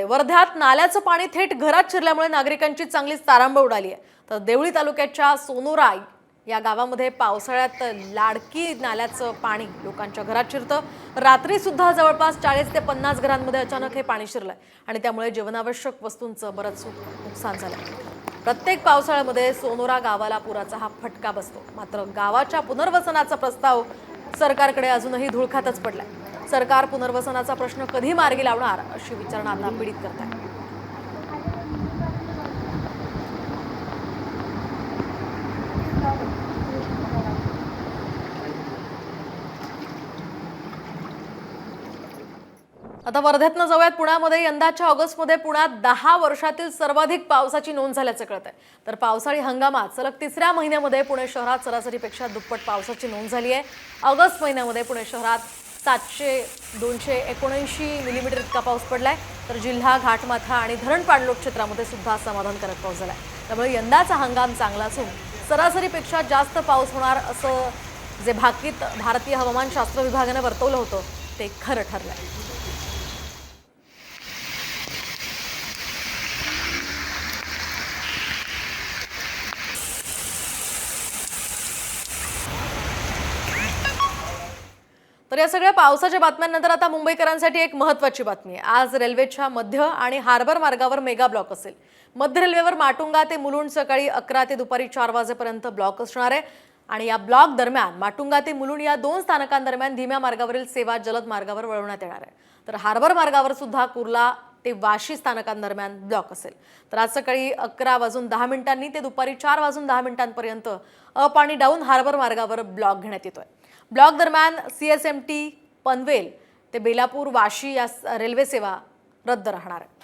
वर्ध्यात नाल्याचं पाणी थेट घरात शिरल्यामुळे नागरिकांची चांगलीच तारांबळ उडाली आहे। तर देवळी तालुक्याच्या सोनोरा या गावामध्ये पावसाळ्यात लाडकी नाल्याचं पाणी लोकांच्या घरात शिरतं। रात्री सुद्धा जवळपास 40 ते 50 घरांमध्ये अचानक हे पाणी शिरलंय आणि त्यामुळे जीवनावश्यक वस्तूंचं बरंच नुकसान झालंय। प्रत्येक पावसाळ्यामध्ये सोनोरा गावाला पुराचा हा फटका बसतो। मात्र गावाच्या पुनर्वसनाचा प्रस्ताव सरकारकडे अजूनही धुळखातच पडलाय। सरकार पुनर्वसनाचा प्रश्न कधी मार्गी लावणार अशी विचारणा आता पीडित करत आहे। आता वर्ध्यातनं जाऊयात पुण्यामध्ये। यंदाच्या ऑगस्टमध्ये पुण्यात 10 वर्षातील सर्वाधिक पावसाची नोंद झाल्याचं कळतंय। तर पावसाळी हंगामात सलग तिसऱ्या महिन्यामध्ये पुणे शहरात सरासरीपेक्षा दुप्पट पावसाची नोंद झाली आहे। ऑगस्ट महिन्यामध्ये पुणे शहरात 279 मिलीमीटर इतका पाऊस पडलाय। तर जिल्हा घाटमाथा आणि धरण पाणलोट क्षेत्रामध्ये सुद्धा समाधानकारक पाऊस झालाय। त्यामुळे यंदाचा हंगाम चांगला असून सरासरीपेक्षा जास्त पाऊस होणार असं जे भाकीत भारतीय हवामानशास्त्र विभागाने वर्तवलं होतं ते खरं ठरलंय। तर या सगळ्या पावसाच्या बातम्यांनंतर आता मुंबईकरांसाठी एक महत्त्वाची बातमी आहे। आज रेल्वेच्या मध्य आणि हार्बर मार्गावर मेगा ब्लॉक असेल। मध्य रेल्वेवर माटुंगा ते मुलुंड सकाळी 11 ते दुपारी 4 वाजेपर्यंत ब्लॉक असणार आहे आणि या ब्लॉक दरम्यान माटुंगा ते मुलुंड या 2 स्थानकांदरम्यान धीम्या मार्गावरील सेवा जलद मार्गावर वळवण्यात येणार आहे। तर हार्बर मार्गावर सुद्धा कुर्ला ते वाशी स्थानकांदरम्यान ब्लॉक असेल। तर आज सकाळी 11:10 ते दुपारी 4:10पर्यंत अप आणि डाऊन हार्बर मार्गावर ब्लॉक घेण्यात येतोय। ब्लॉक दरम्यान CSMT पनवेल ते बेलापूर वाशी या रेल्वे सेवा रद्द राहणार आहे।